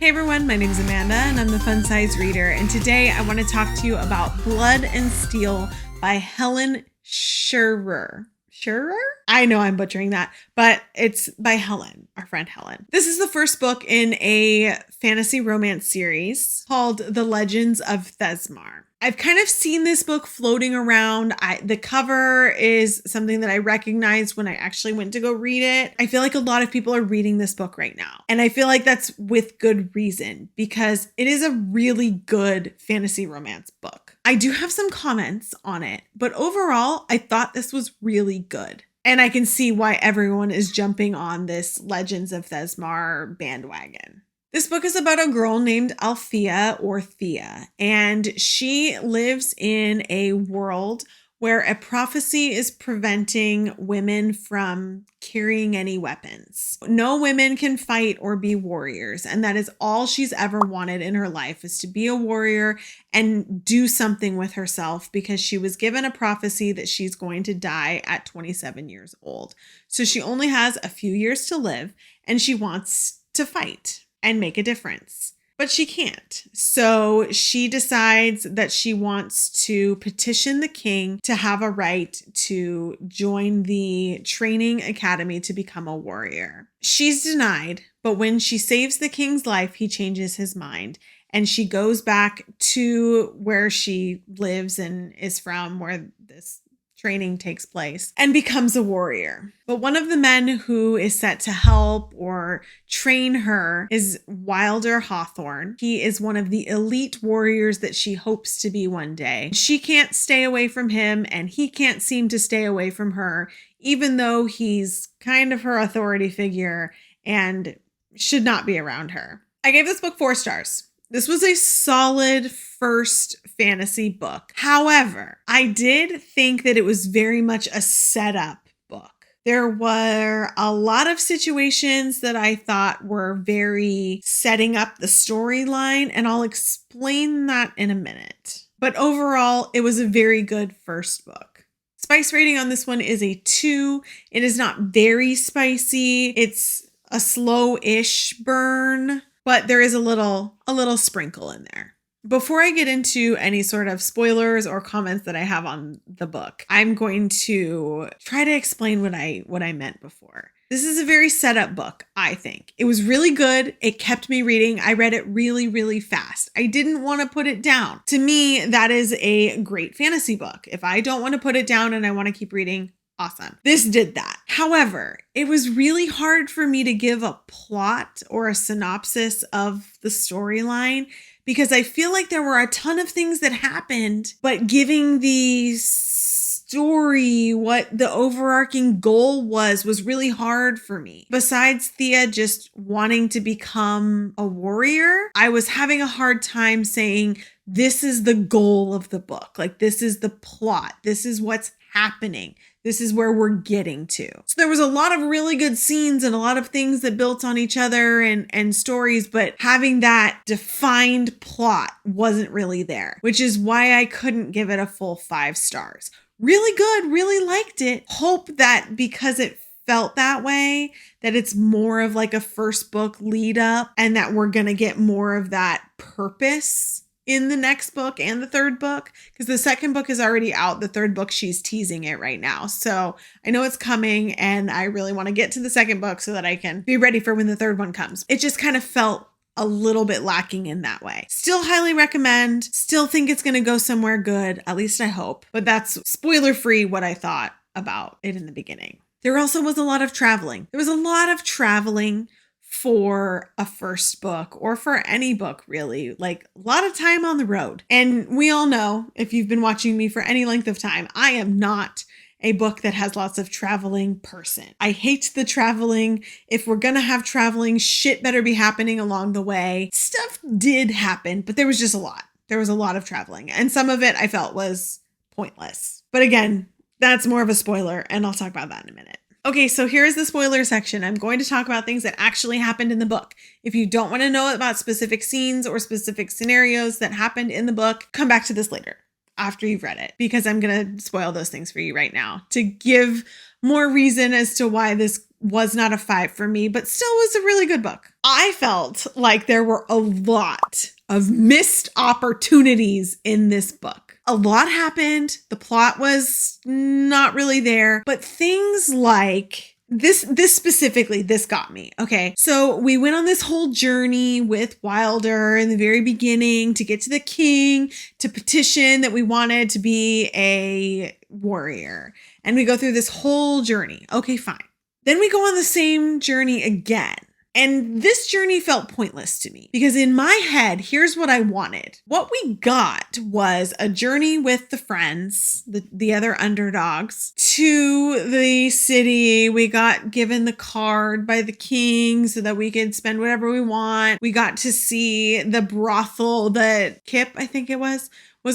Hey everyone, my name is Amanda and I'm the Fun Size Reader, and today I want to talk to you about Blood and Steel by Helen Scheuerer. Scheuerer? I know I'm butchering that, but it's by Helen, our friend Helen. This is the first book in a fantasy romance series called The Legends of Thezmarr. I've kind of seen this book floating around. The cover is something that I recognized when I actually went to go read it. I feel like a lot of people are reading this book right now. And I feel like that's with good reason because it is a really good fantasy romance book. I do have some comments on it, but overall, I thought this was really good. And I can see why everyone is jumping on this Legends of Thezmarr bandwagon. This book is about a girl named Althea or Thea, and she lives in a world where a prophecy is preventing women from carrying any weapons. No women can fight or be warriors, and that is all she's ever wanted in her life, is to be a warrior and do something with herself, because she was given a prophecy that she's going to die at 27 years old. So she only has a few years to live, and she wants to fight and make a difference, but she can't. So she decides that she wants to petition the king to have a right to join the training academy to become a warrior. She's denied, but when she saves the king's life, he changes his mind. And she goes back to where she lives and is from, where this training takes place, and becomes a warrior. But one of the men who is set to help or train her is Wilder Hawthorne. He is one of the elite warriors that she hopes to be one day. She can't stay away from him, and he can't seem to stay away from her, even though he's kind of her authority figure and should not be around her. I gave this book 4 stars. This was a solid first fantasy book. However, I did think that it was very much a setup book. There were a lot of situations that I thought were very setting up the storyline, and I'll explain that in a minute. But overall, it was a very good first book. Spice rating on this one is a 2. It is not very spicy. It's a slow-ish burn, but there is a little sprinkle in there. Before I get into any sort of spoilers or comments that I have on the book, I'm going to try to explain what I meant before. This is a very setup book, I think. It was really good. It kept me reading. I read it really, really fast. I didn't want to put it down. To me, that is a great fantasy book. If I don't want to put it down and I want to keep reading, awesome. This did that. However, it was really hard for me to give a plot or a synopsis of the storyline because I feel like there were a ton of things that happened, but giving the story what the overarching goal was really hard for me. Besides Thea just wanting to become a warrior, I was having a hard time saying, this is the goal of the book. Like, this is the plot. This is what's happening. This is where we're getting to. So there was a lot of really good scenes and a lot of things that built on each other and stories, but having that defined plot wasn't really there, which is why I couldn't give it a full 5 stars. Really good, really liked it. Hope that because it felt that way, that it's more of like a first book lead up and that we're going to get more of that purpose in the next book and the third book, because the second book is already out. The third book, she's teasing it right now. So I know it's coming and I really want to get to the second book so that I can be ready for when the third one comes. It just kind of felt a little bit lacking in that way. Still highly recommend. Still think it's going to go somewhere good. At least I hope. But that's spoiler free what I thought about it in the beginning. There also was a lot of traveling. There was a lot of traveling for a first book or for any book, really. Like a lot of time on the road. And we all know, if you've been watching me for any length of time, I am not a book that has lots of traveling person. I hate the traveling. If we're gonna have traveling, shit better be happening along the way. Stuff did happen, but there was just a lot. There was a lot of traveling, and some of it I felt was pointless. But again, that's more of a spoiler, and I'll talk about that in a minute. Okay, so here's the spoiler section. I'm going to talk about things that actually happened in the book. If you don't want to know about specific scenes or specific scenarios that happened in the book, come back to this later after you've read it, because I'm going to spoil those things for you right now to give more reason as to why this was not a 5 for me, but still was a really good book. I felt like there were a lot of missed opportunities in this book. A lot happened. The plot was not really there, but things like this specifically, this got me. Okay. So we went on this whole journey with Wilder in the very beginning to get to the king, to petition that we wanted to be a warrior. And we go through this whole journey. Okay, fine. Then we go on the same journey again. And this journey felt pointless to me because in my head, here's what I wanted. What we got was a journey with the friends, the other underdogs, to the city. We got given the card by the king so that we could spend whatever we want. We got to see the brothel that Kip, I think it was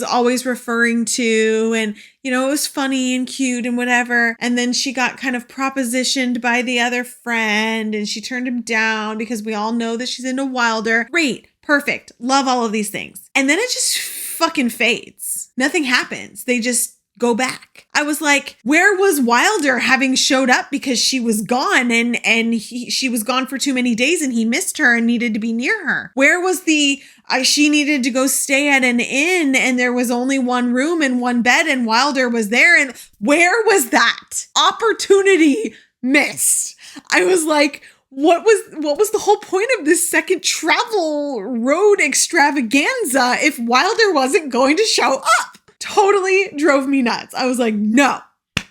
always referring to. And, you know, it was funny and cute and whatever. And then she got kind of propositioned by the other friend and she turned him down because we all know that she's into Wilder. Great. Perfect. Love all of these things. And then it just fucking fades. Nothing happens. They just go back. I was like, where was Wilder having showed up because she was gone and she was gone for too many days and he missed her and needed to be near her? Where was she needed to go stay at an inn and there was only one room and one bed and Wilder was there? And where was that? Opportunity missed. I was like, what was the whole point of this second travel road extravaganza if Wilder wasn't going to show up? Totally drove me nuts. I was like, no,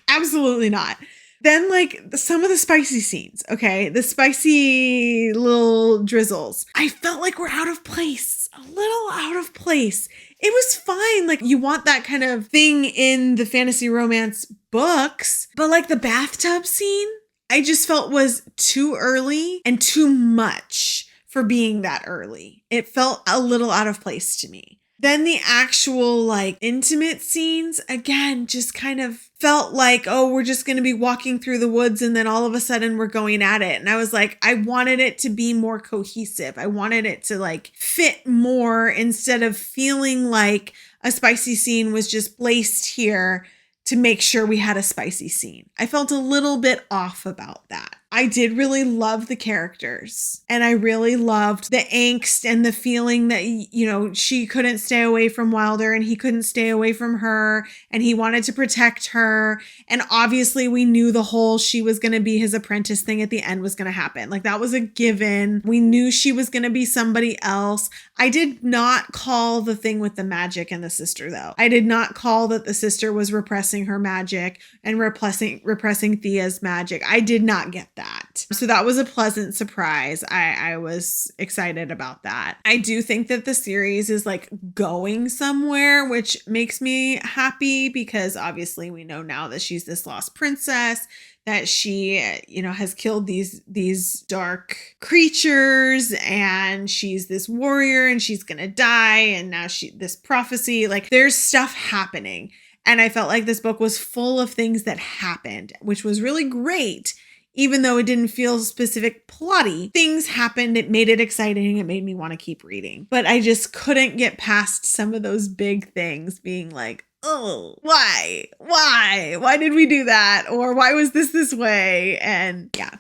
absolutely not. Then like some of the spicy scenes, okay, the spicy little drizzles, I felt like we're out of place, a little out of place. It was fine. Like you want that kind of thing in the fantasy romance books, but like the bathtub scene, I just felt was too early and too much for being that early. It felt a little out of place to me. Then the actual like intimate scenes, again, just kind of felt like, oh, we're just going to be walking through the woods and then all of a sudden we're going at it. And I was like, I wanted it to be more cohesive. I wanted it to like fit more instead of feeling like a spicy scene was just placed here to make sure we had a spicy scene. I felt a little bit off about that. I did really love the characters and I really loved the angst and the feeling that, you know, she couldn't stay away from Wilder and he couldn't stay away from her and he wanted to protect her. And obviously we knew the whole she was going to be his apprentice thing at the end was going to happen. Like that was a given. We knew she was going to be somebody else. I did not call the thing with the magic and the sister though. I did not call that the sister was repressing her magic and repressing Thea's magic. I did not get that. So that was a pleasant surprise. I was excited about that. I do think that the series is like going somewhere, which makes me happy because obviously we know now that she's this lost princess, that she, you know, has killed these dark creatures and she's this warrior and she's going to die. And now this prophecy, like there's stuff happening. And I felt like this book was full of things that happened, which was really great. Even though it didn't feel specific plotty, things happened. It made it exciting. It made me want to keep reading. But I just couldn't get past some of those big things being like, oh, why? Why did we do that? Or why was this way? And yeah.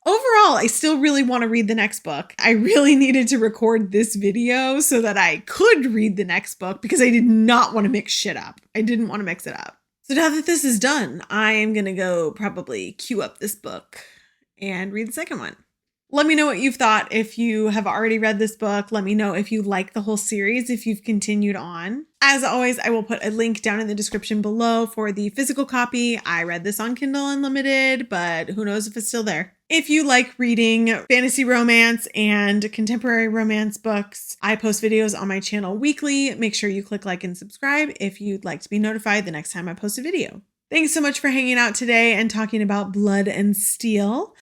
Overall, I still really want to read the next book. I really needed to record this video so that I could read the next book because I did not want to mix shit up. I didn't want to mix it up. So now that this is done, I am going to go probably queue up this book and read the second one. Let me know what you've thought if you have already read this book. Let me know if you like the whole series, if you've continued on. As always, I will put a link down in the description below for the physical copy. I read this on Kindle Unlimited, but who knows if it's still there. If you like reading fantasy romance and contemporary romance books, I post videos on my channel weekly. Make sure you click like and subscribe if you'd like to be notified the next time I post a video. Thanks so much for hanging out today and talking about Blood and Steel.